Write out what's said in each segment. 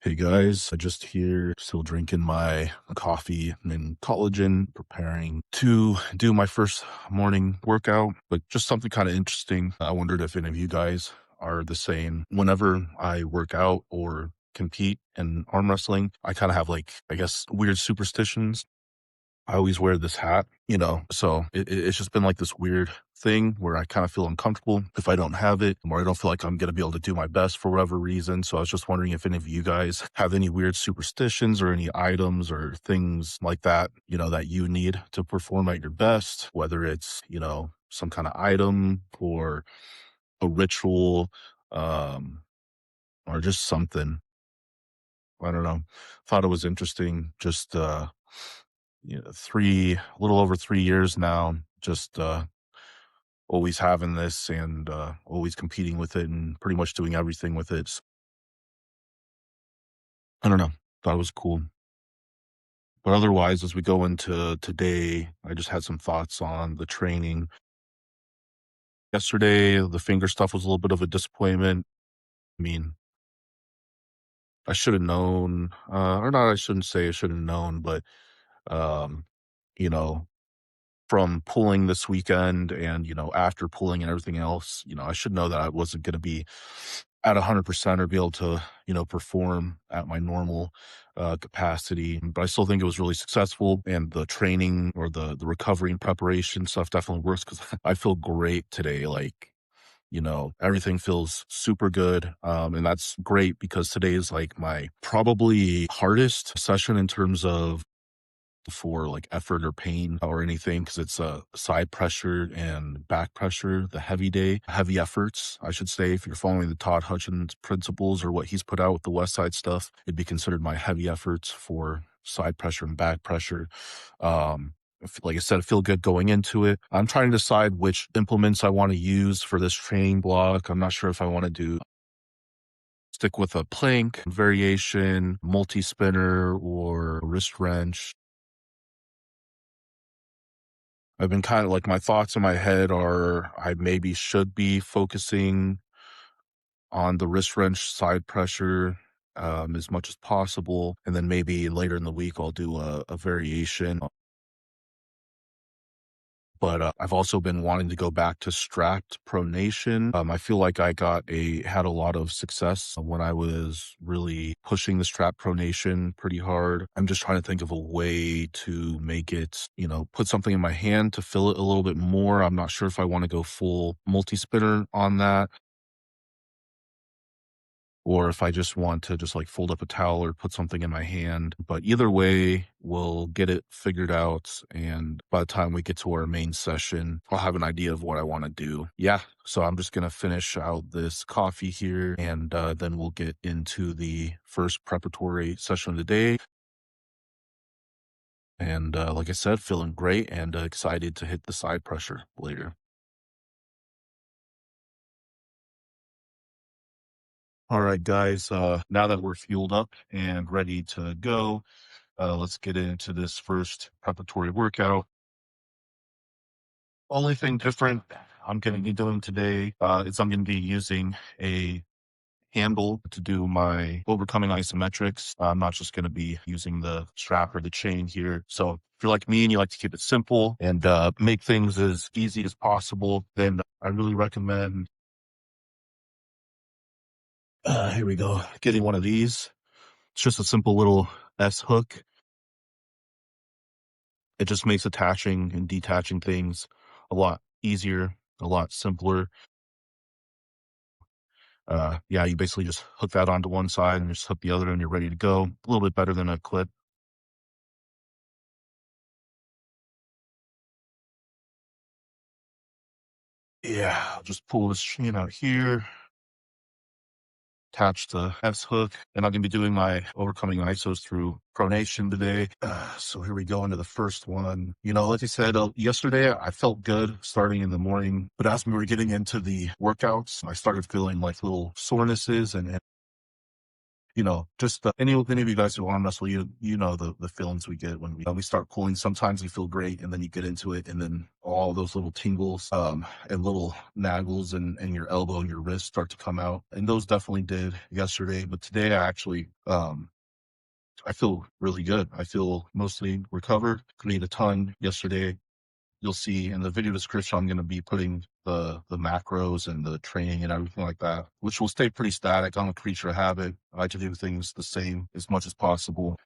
Hey guys, I just here still drinking my coffee and collagen, preparing to do my first morning workout, but just something kind of interesting. I wondered if any of you guys are the same. Whenever I work out or compete in arm wrestling, I kind of have like, I guess, weird superstitions. I always wear this hat, so it's just been like this weird thing where I kind of feel uncomfortable if I don't have it, or I don't feel like I'm going to be able to do my best for whatever reason. So I was just wondering if any of you guys have any weird superstitions or any items or things like that, that you need to perform at your best, whether it's, some kind of item or a ritual, um, or just something. I don't know. Thought it was interesting. Just, a little over 3 years now, just always having this and always competing with it and pretty much doing everything with it. I don't know. Thought it was cool. But otherwise, as we go into today, I just had some thoughts on the training. Yesterday, the finger stuff was a little bit of a disappointment. I mean, I should have known, or not, I shouldn't say I should have known, but, um, you know, from pulling this weekend and, after pulling and everything else, I should know that I wasn't going to be at 100% or be able to, perform at my normal capacity. But I still think it was really successful. And the training or the recovery and preparation stuff definitely works because I feel great today. Like, everything feels super good. And that's great because today is like my probably hardest session in terms of for like effort or pain or anything because it's a side pressure and back pressure, the heavy efforts, I should say. If you're following the Todd Hutchins principles or what he's put out with the West Side stuff, it'd be considered my heavy efforts for side pressure and back pressure. Like I said, I feel good going into it. I'm trying to decide which implements I want to use for this training block. I'm not sure if I want to stick with a plank variation, multi spinner, or wrist wrench. I've been kind of like my thoughts in my head are I maybe should be focusing on the wrist wrench side pressure as much as possible. And then maybe later in the week, I'll do a variation. But I've also been wanting to go back to strapped pronation. I feel like had a lot of success when I was really pushing the strap pronation pretty hard. I'm just trying to think of a way to make it, put something in my hand to fill it a little bit more. I'm not sure if I want to go full multi-spinner on that, or if I just want to just like fold up a towel or put something in my hand. But either way, we'll get it figured out. And by the time we get to our main session, I'll have an idea of what I want to do. Yeah. So I'm just going to finish out this coffee here and then we'll get into the first preparatory session of the day. And like I said, feeling great and excited to hit the side pressure later. All right, guys. Now that we're fueled up and ready to go, let's get into this first preparatory workout. Only thing different I'm going to be doing today is I'm going to be using a handle to do my overcoming isometrics. I'm not just going to be using the strap or the chain here. So if you're like me and you like to keep it simple and make things as easy as possible, then I really recommend, here we go, getting one of these. It's just a simple little S hook. It just makes attaching and detaching things a lot easier, a lot simpler. Yeah, you basically just hook that onto one side and just hook the other and you're ready to go. A little bit better than a clip. Yeah, I'll just pull this chain out here, attach the S hook, and I'm going to be doing my overcoming ISOs through pronation today. So here we go into the first one. Like I said, yesterday I felt good starting in the morning, but as we were getting into the workouts, I started feeling like little sorenesses and just any of you guys who arm wrestle, you know the feelings we get when we start pulling. Sometimes you feel great, and then you get into it, and then all those little tingles, and little naggles, and your elbow and your wrist start to come out, and those definitely did yesterday. But today, I feel really good. I feel mostly recovered. Ate a ton yesterday. You'll see in the video description, I'm going to be putting the macros and the training and everything like that, which will stay pretty static. I'm a creature of habit. I like to do things the same as much as possible.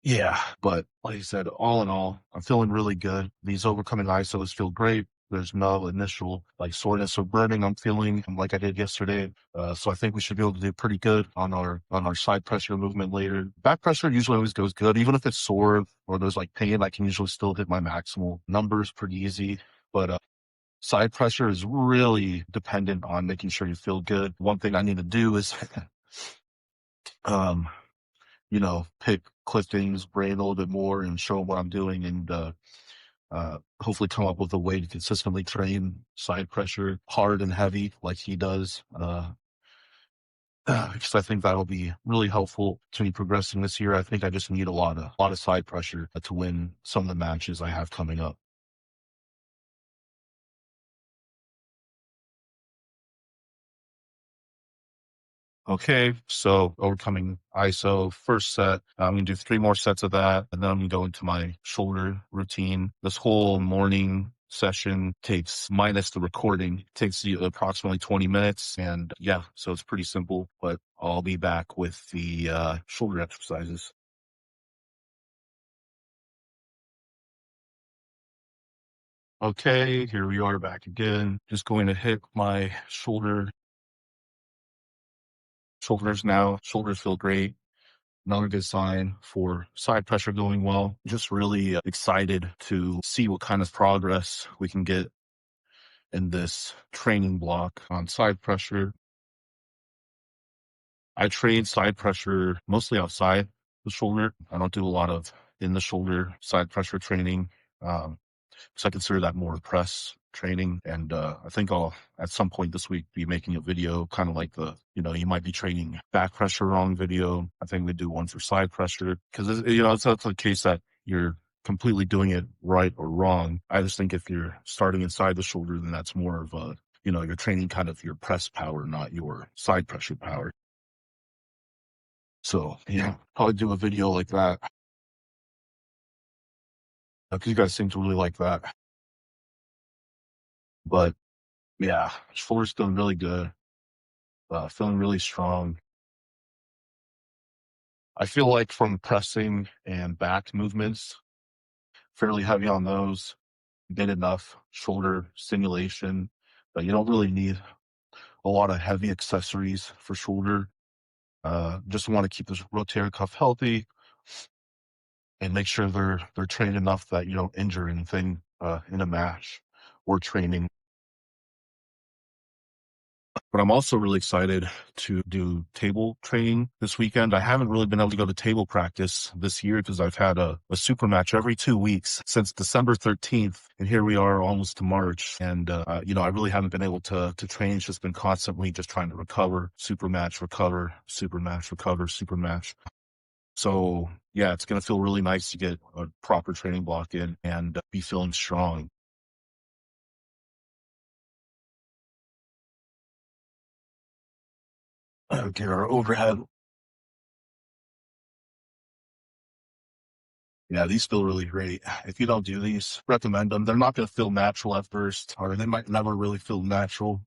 Yeah, but like I said, all in all, I'm feeling really good. These overcoming ISOs feel great. There's no initial like soreness or burning I'm feeling like I did yesterday. So I think we should be able to do pretty good on our side pressure movement later. Back pressure usually always goes good, even if it's sore or there's like pain. I can usually still hit my maximal numbers pretty easy. But side pressure is really dependent on making sure you feel good. One thing I need to do is um pick Clifton's brain a little bit more and show him what I'm doing, and hopefully come up with a way to consistently train side pressure hard and heavy like he does. Because I think that'll be really helpful to me progressing this year. I think I just need a lot of side pressure to win some of the matches I have coming up. Okay, so overcoming ISO, first set. I'm going to do 3 more sets of that, and then I'm going to go into my shoulder routine. This whole morning session takes, minus the recording, takes you approximately 20 minutes. And yeah, so it's pretty simple, but I'll be back with the shoulder exercises. Okay, here we are back again. Just going to hit my shoulders now. Shoulders feel great. Another good sign for side pressure going well. Just really excited to see what kind of progress we can get in this training block on side pressure. I train side pressure mostly outside the shoulder. I don't do a lot of in the shoulder side pressure training. So I consider that more press training. And I think I'll, at some point this week, be making a video kind of like you might be training back pressure wrong video. I think we do one for side pressure because, it's a case that you're completely doing it right or wrong. I just think if you're starting inside the shoulder, then that's more of you're training kind of your press power, not your side pressure power. So, yeah, probably do a video like that because you guys seem to really like that. But yeah, shoulder's feeling really good. Feeling really strong. I feel like from pressing and back movements, fairly heavy on those, get enough shoulder stimulation, but you don't really need a lot of heavy accessories for shoulder. Just want to keep this rotator cuff healthy and make sure they're trained enough that you don't injure anything in a match or training. But I'm also really excited to do table training this weekend. I haven't really been able to go to table practice this year because I've had a super match every 2 weeks since December 13th. And here we are almost to March. And, I really haven't been able to train. It's just been constantly just trying to recover, super match, recover, super match, recover, super match. So yeah, it's going to feel really nice to get a proper training block in and be feeling strong. Okay, our overhead. Yeah, these feel really great. If you don't do these, recommend them. They're not going to feel natural at first, or they might never really feel natural.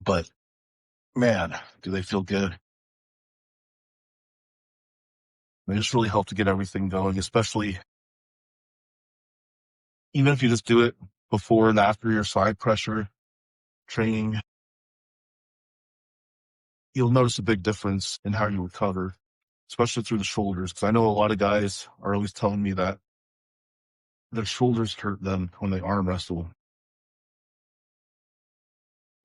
But man, do they feel good. They just really help to get everything going, especially even if you just do it before and after your side pressure training, you'll notice a big difference in how you recover, especially through the shoulders. Because I know a lot of guys are always telling me that their shoulders hurt them when they arm wrestle.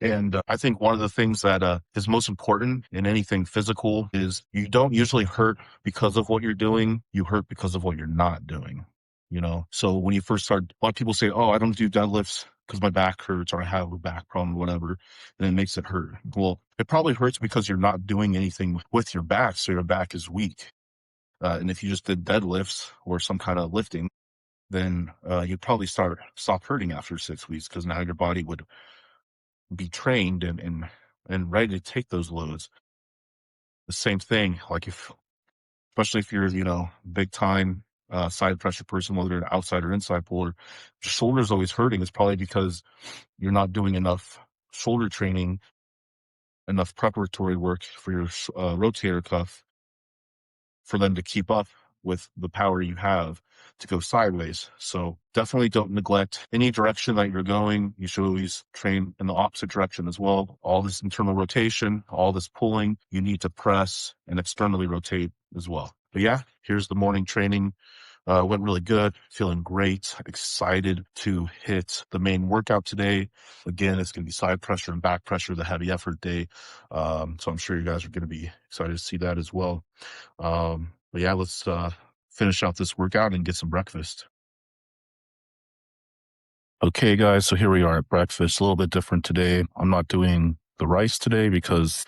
And I think one of the things that is most important in anything physical is you don't usually hurt because of what you're doing. You hurt because of what you're not doing. So when you first start, a lot of people say, oh, I don't do deadlifts because my back hurts or I have a back problem or whatever, and it makes it hurt. Well, it probably hurts because you're not doing anything with your back, so your back is weak. And if you just did deadlifts or some kind of lifting, then you'd probably stop hurting after 6 weeks, because now your body would be trained and ready to take those loads. The same thing, like especially if you're, big time side pressure person, whether you're an outside or inside puller, your shoulder's always hurting. It's probably because you're not doing enough shoulder training, enough preparatory work for your rotator cuff for them to keep up with the power you have to go sideways. So definitely don't neglect any direction that you're going. You should always train in the opposite direction as well. All this internal rotation, all this pulling, you need to press and externally rotate as well. But yeah, here's the morning training. Went really good, feeling great, excited to hit the main workout today. Again, it's going to be side pressure and back pressure, the heavy effort day. So I'm sure you guys are going to be excited to see that as well. But yeah, let's finish out this workout and get some breakfast. Okay, guys, so here we are at breakfast. A little bit different today. I'm not doing the rice today because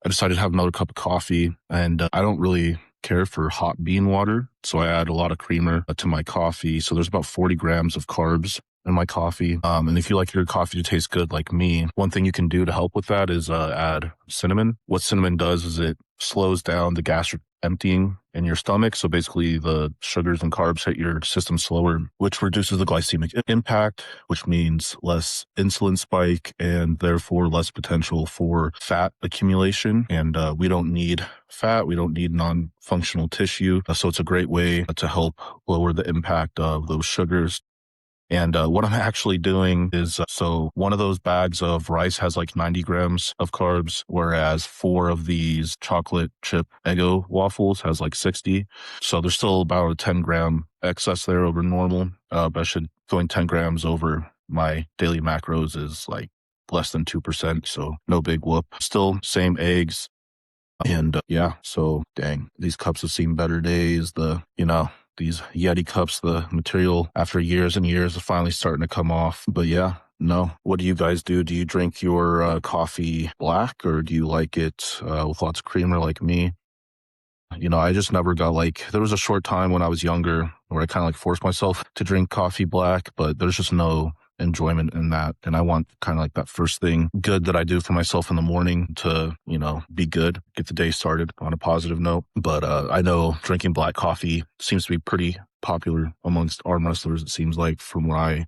I decided to have another cup of coffee, and I don't really care for hot bean water, so I add a lot of creamer to my coffee. So there's about 40 grams of carbs in my coffee. And if you like your coffee to taste good like me, one thing you can do to help with that is add cinnamon. What cinnamon does is it slows down the gastric emptying in your stomach. So basically the sugars and carbs hit your system slower, which reduces the glycemic impact, which means less insulin spike and therefore less potential for fat accumulation. And we don't need fat. We don't need non-functional tissue. So it's a great way to help lower the impact of those sugars. And what I'm actually doing is, so one of those bags of rice has like 90 grams of carbs, whereas 4 of these chocolate chip Eggo waffles has like 60. So there's still about a 10-gram excess there over normal. But going 10 grams over my daily macros is like less than 2%. So no big whoop. Still same eggs. And yeah, so dang, these cups have seen better days. These Yeti cups, the material after years and years is finally starting to come off. But yeah, no. What do you guys do? Do you drink your coffee black, or do you like it with lots of creamer like me? I just never got there was a short time when I was younger where I kind of forced myself to drink coffee black, but there's just no enjoyment in that. And I want kind of that first thing good that I do for myself in the morning to, be good, get the day started on a positive note. But I know drinking black coffee seems to be pretty popular amongst arm wrestlers, it seems like, from what I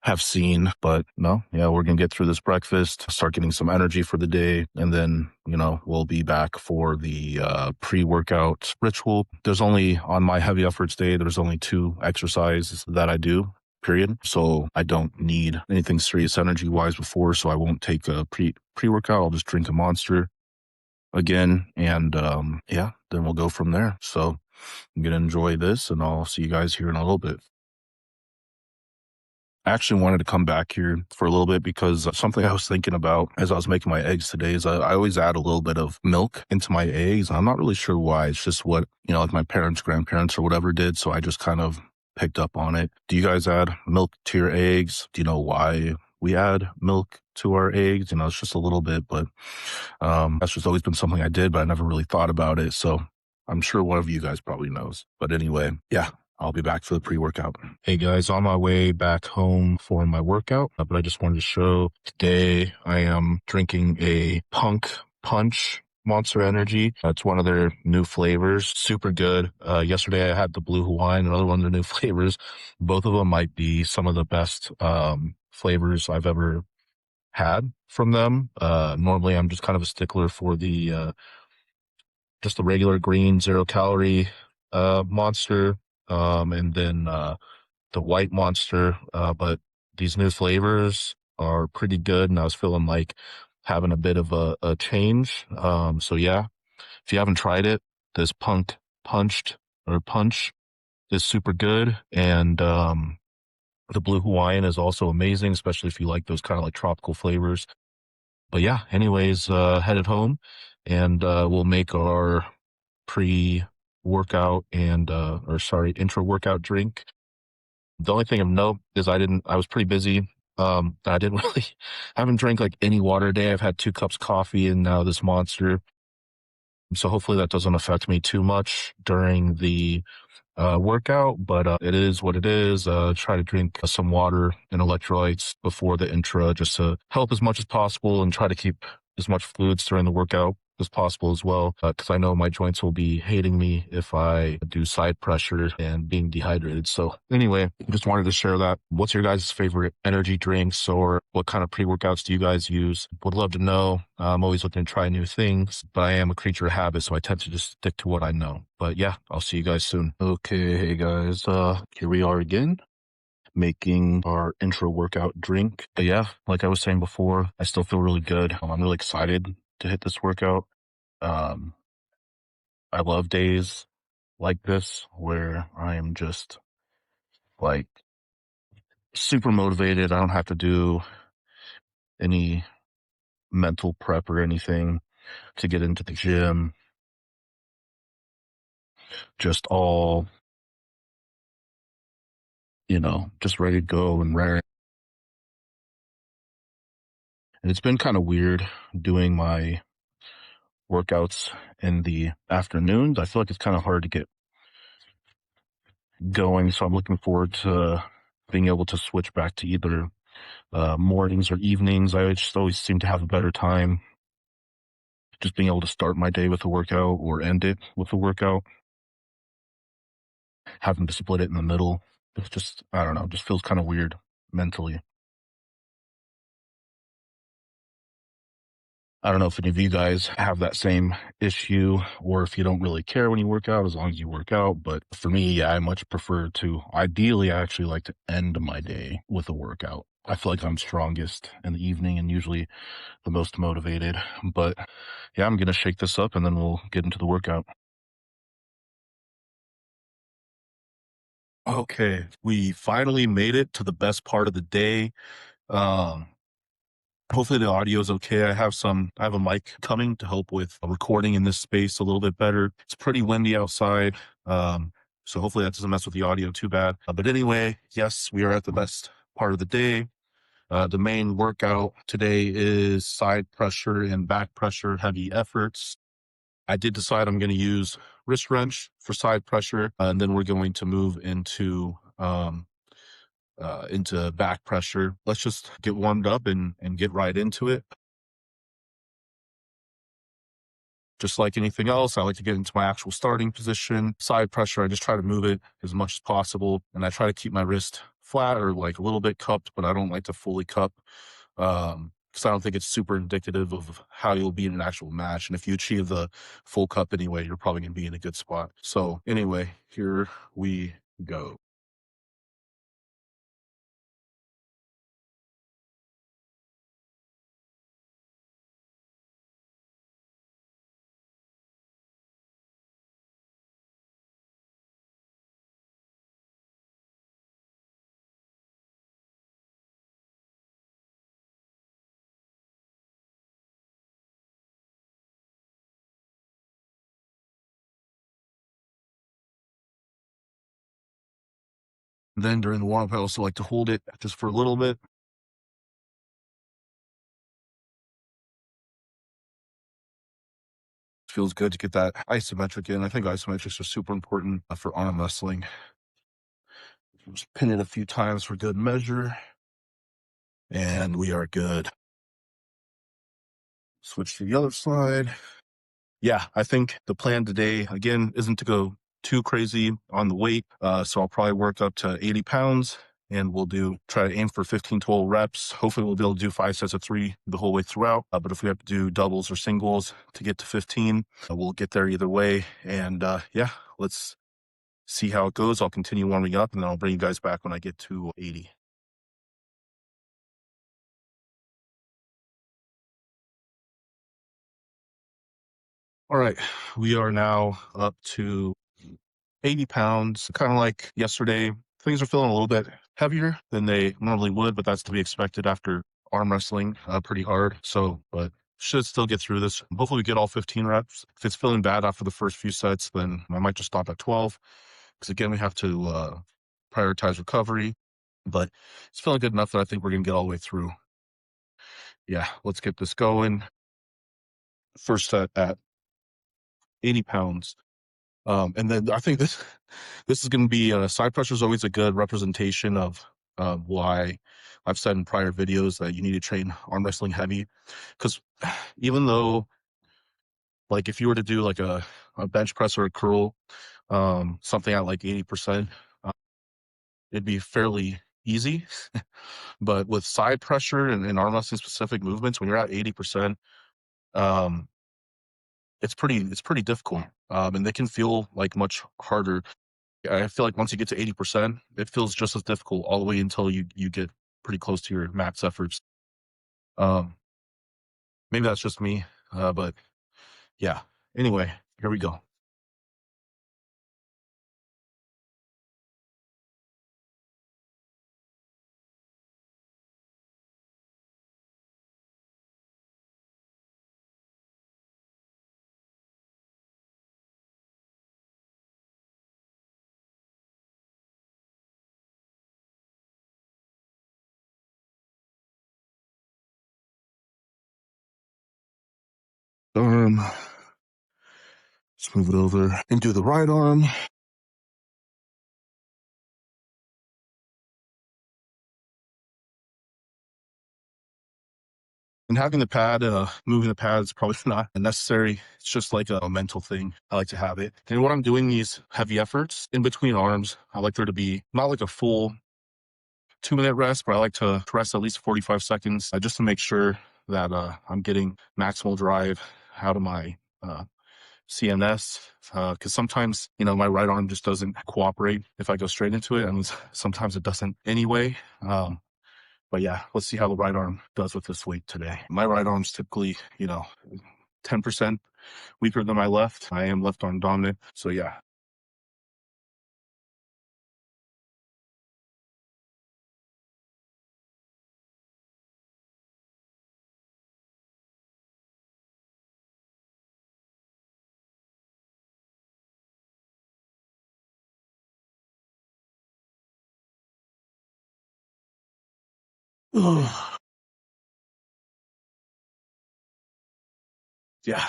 have seen. But no, yeah, we're going to get through this breakfast, start getting some energy for the day. And then, we'll be back for the pre-workout ritual. On my heavy efforts day, there's only 2 exercises that I do, period. So I don't need anything serious energy wise before. So I won't take a pre-workout. I'll just drink a Monster again. And yeah, then we'll go from there. So I'm going to enjoy this, and I'll see you guys here in a little bit. I actually wanted to come back here for a little bit because something I was thinking about as I was making my eggs today is I always add a little bit of milk into my eggs. I'm not really sure why. It's just what, like my parents, grandparents, or whatever did. So I just kind of picked up on it. Do you guys add milk to your eggs? Do you know why we add milk to our eggs? It's just a little bit, but that's just always been something I did, but I never really thought about it. So I'm sure one of you guys probably knows. But anyway, yeah. I'll be back for the pre-workout. Hey guys, on my way back home for my workout, but I just wanted to show today I am drinking a Punk Punch Monster Energy. It's one of their new flavors. Super good. Yesterday I had the Blue Hawaiian, another one of their new flavors. Both of them might be some of the best flavors I've ever had from them. Normally I'm just kind of a stickler for just the regular green 0-calorie Monster. And then the white Monster, but these new flavors are pretty good, and I was feeling like having a bit of a change. So yeah, if you haven't tried it, this Punch is super good, and the Blue Hawaiian is also amazing, especially if you like those kind of tropical flavors. But yeah, anyways, headed home, and we'll make our intra-workout drink. The only thing of note is I was pretty busy. I didn't really, I haven't drank like any water a day. I've had 2 cups coffee and now this monster. So hopefully that doesn't affect me too much during the workout, but it is what it is. Try to drink some water and electrolytes before the intra just to help as much as possible and try to keep as much fluids during the workout as possible as well. Because I know my joints will be hating me if I do side pressure and being dehydrated. So anyway, just wanted to share that. What's your guys' favorite energy drinks or what kind of pre-workouts do you guys use? Would love to know. I'm always looking to try new things, but I am a creature of habit, so I tend to just stick to what I know. But yeah, I'll see you guys soon. Okay, hey guys, here we are again, making our intro workout drink. But yeah, like I was saying before, I still feel really good. I'm really excited to hit this workout. Um, I love days like this where I am just like super motivated. I don't have to do any mental prep or anything to get into the gym. Just all, just ready to go and raring. And it's been kind of weird doing my workouts in the afternoons. I feel like it's kind of hard to get going. So I'm looking forward to being able to switch back to either mornings or evenings. I just always seem to have a better time just being able to start my day with a workout or end it with a workout. Having to split it in the middle, it's just, I don't know, just feels kind of weird mentally. I don't know if any of you guys have that same issue or if you don't really care when you work out as long as you work out. But for me, yeah, I much prefer to, ideally, I actually like to end my day with a workout. I feel like I'm strongest in the evening and usually the most motivated. But yeah, I'm going to shake this up and then we'll get into the workout. Okay, we finally made it to the best part of the day. Um, Hopefully the audio is okay. I have a mic coming to help with recording in this space a little bit better. It's pretty windy outside. So hopefully that doesn't mess with the audio too bad. But anyway, yes, we are at the best part of the day. The main workout today is side pressure and back pressure, heavy efforts. I did decide I'm going to use wrist wrench for side pressure, and then we're going to move into back pressure. Let's just get warmed up and get right into it. Just like anything else, I like to get into my actual starting position. Side pressure, I just try to move it as much as possible. And I try to keep my wrist flat or like a little bit cupped, but I don't like to fully cup. Because I don't think it's super indicative of how you'll be in an actual match. And if you achieve the full cup anyway, you're probably going to be in a good spot. So anyway, here we go. Then during the warm up, I also like to hold it just for a little bit. Feels good to get that isometric in. I think isometrics are super important for arm wrestling. Just pin it a few times for good measure, and we are good. Switch to the other side. Yeah, I think the plan today, again, isn't to go too crazy on the weight. So I'll probably work up to 80 pounds and try to aim for 15 total reps. Hopefully we'll be able to do 5 sets of 3 the whole way throughout. But if we have to do doubles or singles to get to 15, we'll get there either way. And yeah, let's see how it goes. I'll continue warming up and then I'll bring you guys back when I get to 80. All right, we are now up to 80 pounds, kind of like yesterday. Things are feeling a little bit heavier than they normally would, but that's to be expected after arm wrestling pretty hard. So, but should still get through this. Hopefully we get all 15 reps. If it's feeling bad after the first few sets, then I might just stop at 12. Because again, we have to prioritize recovery, but it's feeling good enough that I think we're going to get all the way through. Yeah, let's get this going. First set at 80 pounds. And then I think this is going to be side pressure is always a good representation of why I've said in prior videos that you need to train arm wrestling heavy, because even though, like, if you were to do like a bench press or a curl, something at like 80%, it'd be fairly easy. But with side pressure and arm wrestling specific movements, when you're at 80%, um, it's pretty difficult, and they can feel like much harder. I feel like once you get to 80%, it feels just as difficult all the way until you get pretty close to your max efforts. Um, Maybe that's just me, but yeah. Anyway, here we go. Arm. Let's move it over and do the right arm. And having the pad, moving the pad is probably not necessary. It's just like a mental thing. I like to have it. And when I'm doing these heavy efforts in between arms, I like there to be not like a full 2-minute rest, but I like to rest at least 45 seconds just to make sure that I'm getting maximal drive out of my CNS. Because sometimes, my right arm just doesn't cooperate if I go straight into it. And sometimes it doesn't anyway. But yeah, let's see how the right arm does with this weight today. My right arm's typically, 10% weaker than my left. I am left arm dominant. So yeah. Yeah.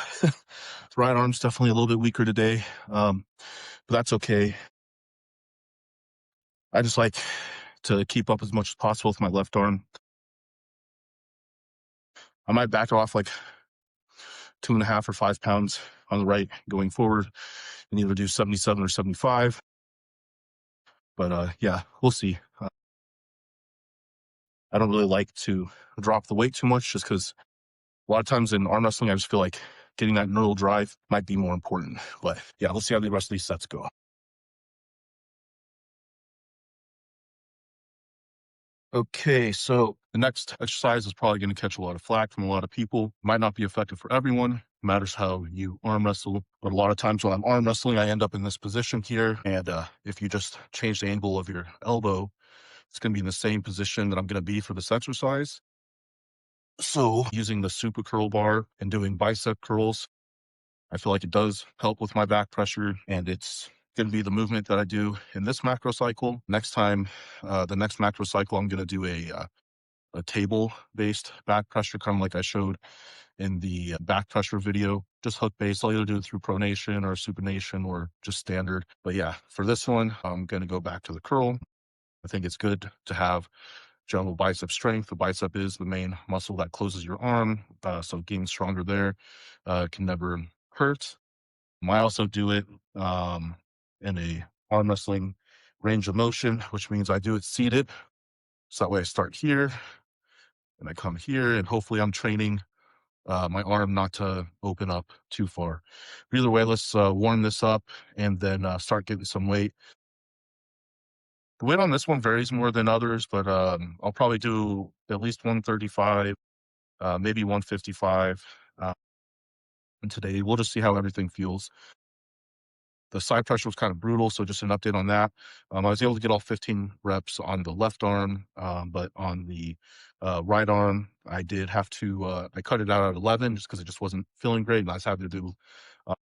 Right arm's definitely a little bit weaker today. But that's okay. I just like to keep up as much as possible with my left arm. I might back off like 2.5 or 5 pounds on the right going forward and either do 77 or 75. But yeah, we'll see. I don't really like to drop the weight too much just because a lot of times in arm wrestling, I just feel like getting that neural drive might be more important. But yeah, let's see how the rest of these sets go. Okay, so the next exercise is probably going to catch a lot of flack from a lot of people. Might not be effective for everyone. Matters how you arm wrestle. But a lot of times when I'm arm wrestling, I end up in this position here. And if you just change the angle of your elbow, it's going to be in the same position that I'm going to be for this exercise. So using the super curl bar and doing bicep curls, I feel like it does help with my back pressure, and it's going to be the movement that I do in this macro cycle. Next time, the next macro cycle, I'm going to do a table-based back pressure, kind of like I showed in the back pressure video, just hook-based. I'll either do it through pronation or supination or just standard. But yeah, for this one, I'm going to go back to the curl. I think it's good to have general bicep strength. The bicep is the main muscle that closes your arm, so getting stronger there can never hurt. I also do it in a arm wrestling range of motion, which means I do it seated. So that way I start here and I come here, and hopefully I'm training my arm not to open up too far. But either way, let's warm this up and then start getting some weight. The weight on this one varies more than others, but I'll probably do at least 135, maybe 155. And today we'll just see how everything feels. The side pressure was kind of brutal, so just an update on that. I was able to get all 15 reps on the left arm, but on the right arm, I did have to, I cut it out at 11 just because it just wasn't feeling great. And I just had to do, I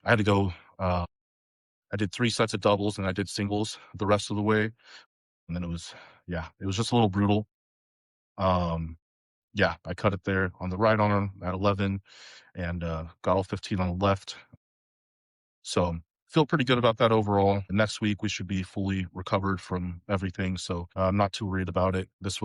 had to go, I I did 3 sets of doubles and I did singles the rest of the way, and then it was yeah, it was just a little brutal. Um, yeah, I cut it there on the right arm at 11 and, got all 15 on the left. So, feel pretty good about that overall. Next week, we should be fully recovered from everything, so I'm not too worried about it. This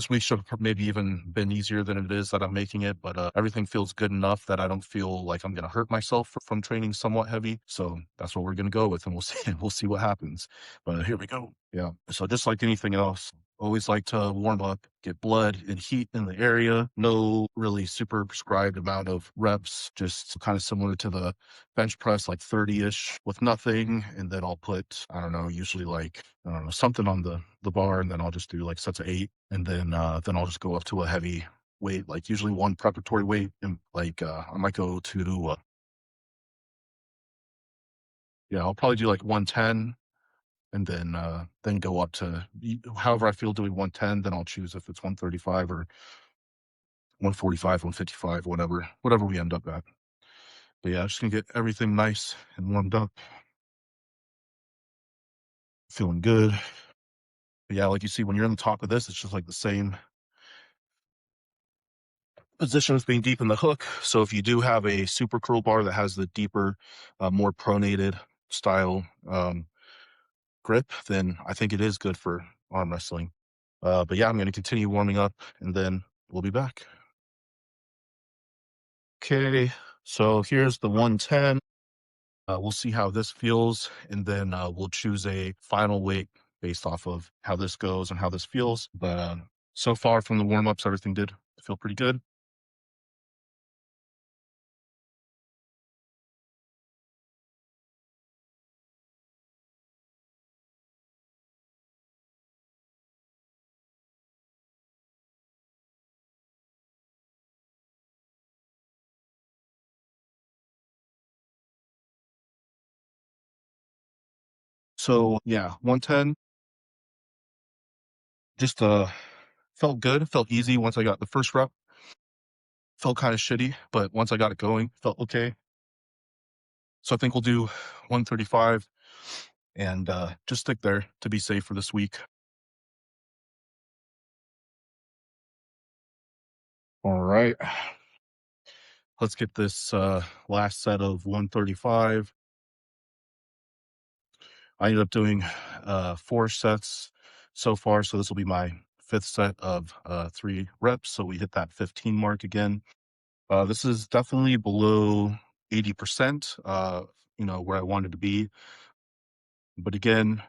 week should have maybe even been easier than it is that I'm making it, but everything feels good enough that I don't feel like I'm going to hurt myself from training somewhat heavy. So that's what we're going to go with, and we'll see. We'll see what happens. But here we go. Yeah. So just like anything else, always like to warm up, get blood and heat in the area. No really super prescribed amount of reps, just kind of similar to the bench press, like 30-ish with nothing. And then I'll put, I don't know, usually like, I don't know, something on the bar, and then I'll just do like sets of 8. And then I'll just go up to a heavy weight, like usually one preparatory weight. And like, I might go to, yeah, I'll probably do like 110 and then go up to however I feel doing 110, then I'll choose if it's 135 or 145, 155, whatever we end up at. But yeah, just gonna get everything nice and warmed up, feeling good. But yeah, like you see, when you're in the top of this, it's just like the same position as being deep in the hook. So if you do have a super curl bar that has the deeper, more pronated style grip, then I think it is good for arm wrestling. But yeah, I'm going to continue warming up and then we'll be back. Okay, so here's the 110. We'll see how this feels, and then we'll choose a final weight based off of how this goes and how this feels. But so far from the warm ups, everything did feel pretty good. So yeah, 110 just felt good, felt easy once I got the first rep. Felt kind of shitty, but once I got it going, felt okay. So I think we'll do 135 and just stick there to be safe for this week. All right. Let's get this last set of 135. I ended up doing 4 sets so far. So this will be my 5th set of 3 reps. So we hit that 15 mark again. This is definitely below 80%, where I wanted to be. But again,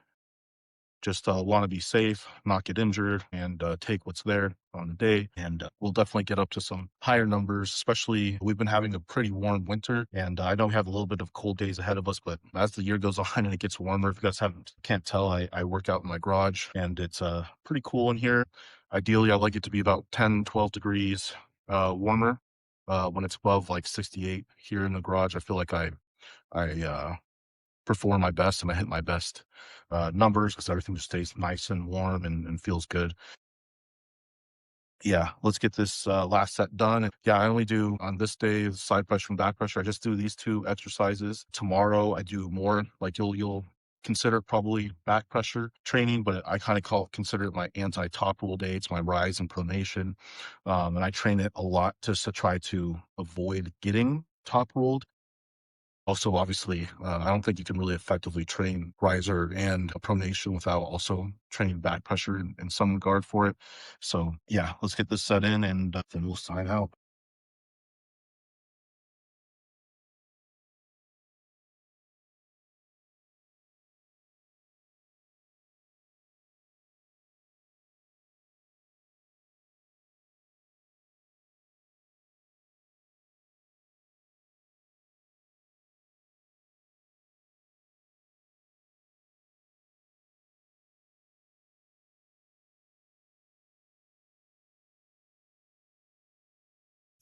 just want to be safe, not get injured, and take what's there on the day. And we'll definitely get up to some higher numbers, especially we've been having a pretty warm winter. And I know we have a little bit of cold days ahead of us, but as the year goes on and it gets warmer, if you guys can't tell, I work out in my garage and it's pretty cool in here. Ideally, I like it to be about 10, 12 degrees warmer. When it's above like 68 here in the garage, I feel like I perform my best and I hit my best numbers because everything just stays nice and warm and feels good. Yeah, let's get this last set done. And yeah, I only do on this day side pressure and back pressure. I just do these 2 exercises. Tomorrow I do more. Like you'll consider it probably back pressure training, but I kind of consider it my anti top roll day. It's my rise and pronation, and I train it a lot just to try to avoid getting top rolled. Also, obviously, I don't think you can really effectively train riser and pronation without also training back pressure in some regard for it. So, yeah, let's get this set in and then we'll sign out.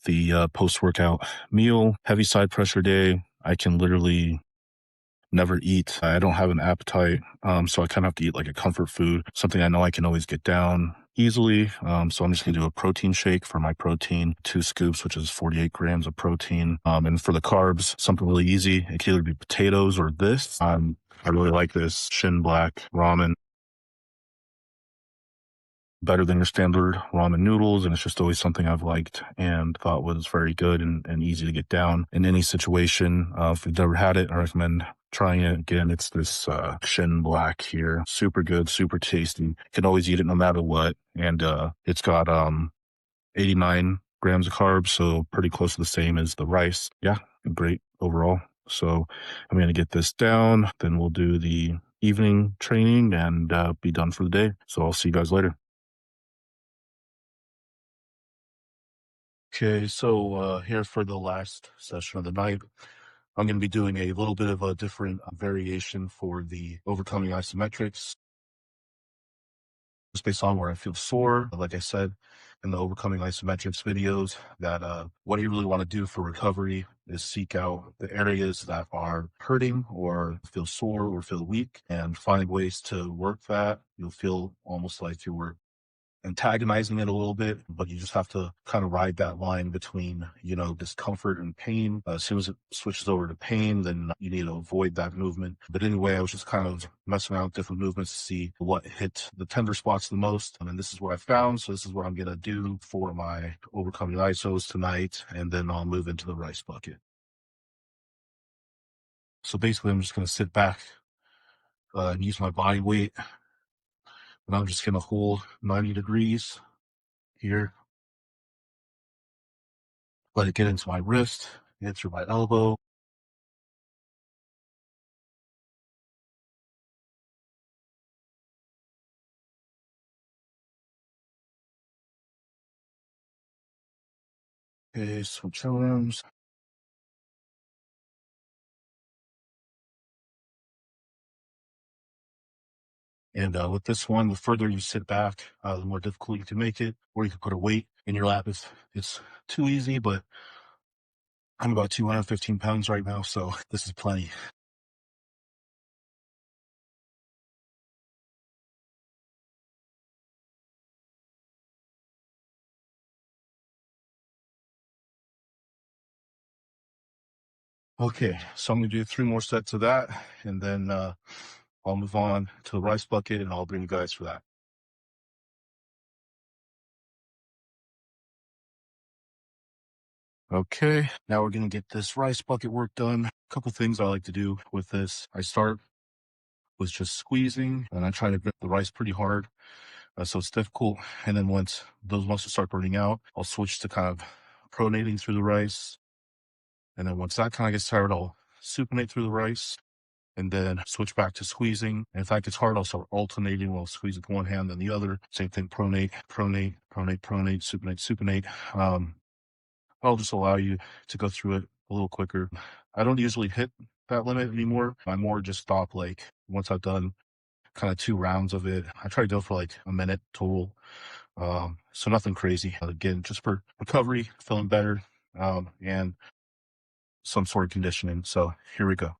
The post workout meal, heavy side pressure day. I can literally never eat. I don't have an appetite, so I kind of have to eat like a comfort food, something I know I can always get down easily. So I'm just gonna do a protein shake for my protein, 2 scoops, which is 48 grams of protein. And for the carbs, something really easy. It can either be potatoes or this. I really like this Shin Black ramen, better than your standard ramen noodles. And it's just always something I've liked and thought was very good and easy to get down in any situation. If you've never had it, I recommend trying it. Again, it's this Shin Black here. Super good, super tasty. Can always eat it no matter what. And it's got 89 grams of carbs, so pretty close to the same as the rice. Yeah, great overall. So I'm going to get this down, then we'll do the evening training and be done for the day. So I'll see you guys later. Okay, so here for the last session of the night, I'm going to be doing a little bit of a different variation for the overcoming isometrics, just based on where I feel sore. Like I said in the overcoming isometrics videos, that what you really want to do for recovery is seek out the areas that are hurting or feel sore or feel weak and find ways to work that. You'll feel almost like you were antagonizing it a little bit, but you just have to kind of ride that line between, discomfort and pain. As soon as it switches over to pain, then you need to avoid that movement. But anyway, I was just kind of messing around with different movements to see what hit the tender spots the most. And this is what I found. So this is what I'm going to do for my overcoming ISOs tonight. And then I'll move into the rice bucket. So basically, I'm just going to sit back and use my body weight. And I'm just going to hold 90 degrees here. Let it get into my wrist, get through my elbow. Okay, switch arms. And with this one, the further you sit back, the more difficult you can make it, or you can put a weight in your lap if it's too easy, but I'm about 215 pounds right now, so this is plenty. Okay, so I'm going to do 3 more sets of that, and then I'll move on to the rice bucket, and I'll bring you guys for that. Okay, now we're going to get this rice bucket work done. A couple things I like to do with this. I start with just squeezing, and I try to grip the rice pretty hard. So it's difficult. And then once those muscles start burning out, I'll switch to kind of pronating through the rice. And then once that kind of gets tired, I'll supinate through the rice and then switch back to squeezing. And if that gets hard, I'll start alternating. I'll squeeze with one hand, then the other. Same thing, pronate, pronate, pronate, pronate, supinate, supinate. I'll just allow you to go through it a little quicker. I don't usually hit that limit anymore. I more just stop like once I've done kind of 2 rounds of it. I try to go for like a minute total. So nothing crazy. Again, just for recovery, feeling better, and some sort of conditioning. So here we go.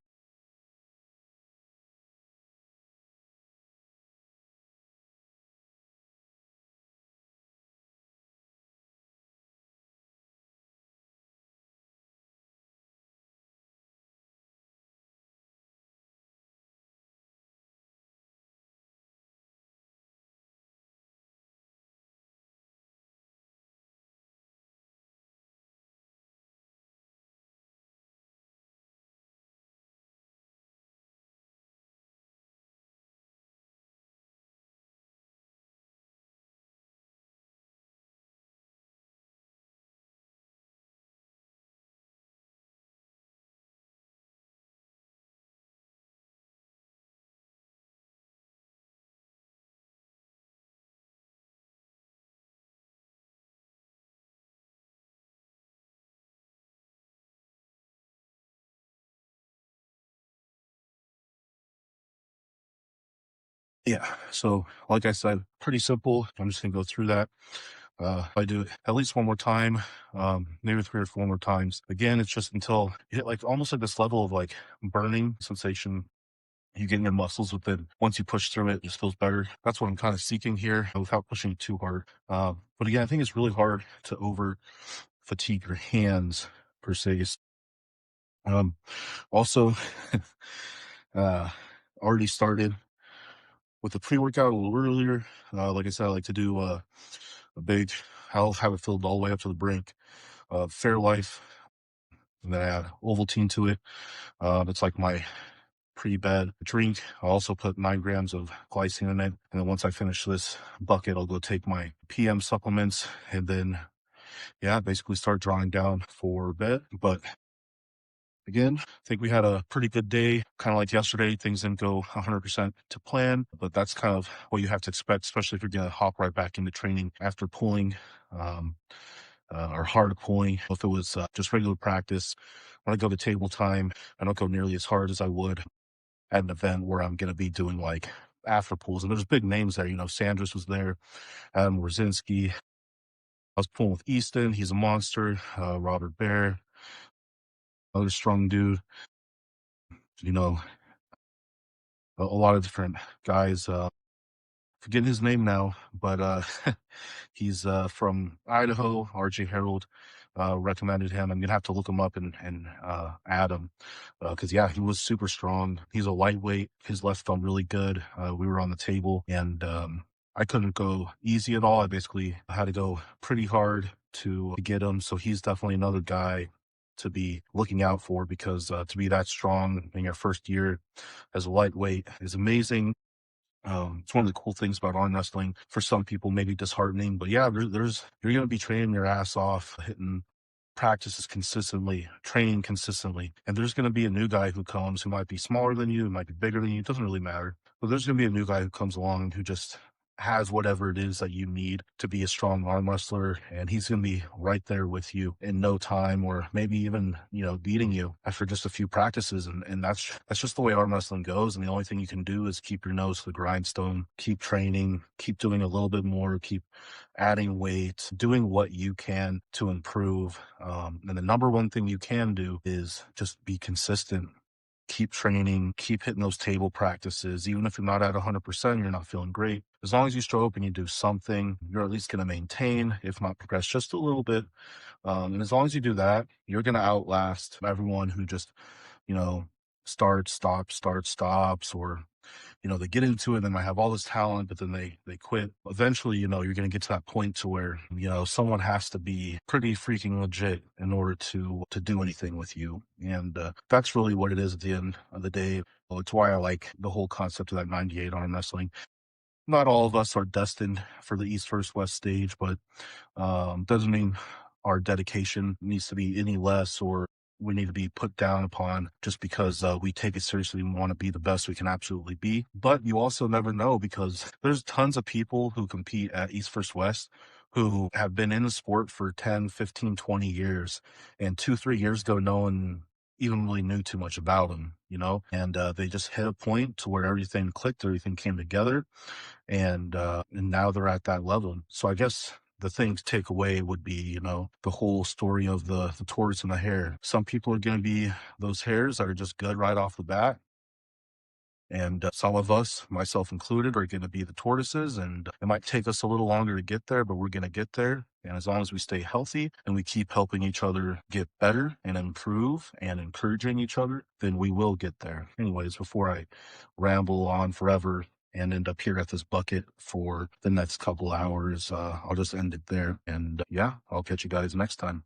Yeah. So like I said, pretty simple. I'm just going to go through that. I do it at least one more time, maybe 3 or 4 more times. Again, it's just until you hit like almost like this level of like burning sensation. You get in your muscles within. Once you push through it, it just feels better. That's what I'm kind of seeking here without pushing too hard. But again, I think it's really hard to over fatigue your hands per se. Um, Also, uh, already started with the pre-workout a little earlier. Like I said, I like to do a big, I'll have it filled all the way up to the brink. Fairlife, and then I add Ovaltine to it. It's like my pre-bed drink. I'll also put 9 grams of glycine in it. And then once I finish this bucket, I'll go take my PM supplements and then, yeah, basically start drawing down for bed. But again, I think we had a pretty good day. Kind of like yesterday, things didn't go 100% to plan, but that's kind of what you have to expect, especially if you're going to hop right back into training after pulling. Um, or hard pulling. If it was just regular practice, when I go to table time, I don't go nearly as hard as I would at an event where I'm going to be doing like after pulls. And there's big names there. Sanders was there, Adam Rosinski. I was pulling with Easton. He's a monster. Robert Bear, another strong dude. You know, a lot of different guys. Forgetting his name now, but he's from Idaho. RJ Harold recommended him. I'm gonna have to look him up and add him because yeah, he was super strong. He's a lightweight. His left felt really good. We were on the table and I couldn't go easy at all. I basically had to go pretty hard to get him. So he's definitely another guy to be looking out for because to be that strong in your first year as a lightweight is amazing. It's one of the cool things about arm wrestling. For some people, maybe disheartening, but yeah, you're going to be training your ass off, hitting practices consistently, training consistently, and there's going to be a new guy who comes who might be smaller than you, might be bigger than you. It doesn't really matter, but there's going to be a new guy who comes along who just has whatever it is that you need to be a strong arm wrestler, and he's going to be right there with you in no time, or maybe even beating you after just a few practices, and that's just the way arm wrestling goes. And the only thing you can do is keep your nose to the grindstone, keep training, keep doing a little bit more, keep adding weight, doing what you can to improve. And the number one thing you can do is just be consistent. Keep training, keep hitting those table practices. Even if you're not at 100%, you're not feeling great. As long as you show up and you do something, you're at least going to maintain, if not progress just a little bit. And as long as you do that, you're going to outlast everyone who just, you know, starts, stops, or they get into it and they have all this talent, but then they quit. Eventually, you're going to get to that point to where, someone has to be pretty freaking legit in order to do anything with you. And that's really what it is at the end of the day. It's why I like the whole concept of that 98 arm wrestling. Not all of us are destined for the East First West stage, but doesn't mean our dedication needs to be any less, or we need to be put down upon just because we take it seriously and want to be the best we can absolutely be. But you also never know, because there's tons of people who compete at East First West who have been in the sport for 10, 15, 20 years. And 2, 3 years ago, no one even really knew too much about them, and they just hit a point to where everything clicked, everything came together, and now they're at that level. So I guess the thing to take away would be, the whole story of the tortoise and the hare. Some people are going to be those hares that are just good right off the bat. And some of us, myself included, are going to be the tortoises, and it might take us a little longer to get there, but we're going to get there. And as long as we stay healthy and we keep helping each other get better and improve and encouraging each other, then we will get there. Anyways, before I ramble on forever and end up here at this bucket for the next couple hours, I'll just end it there. And yeah, I'll catch you guys next time.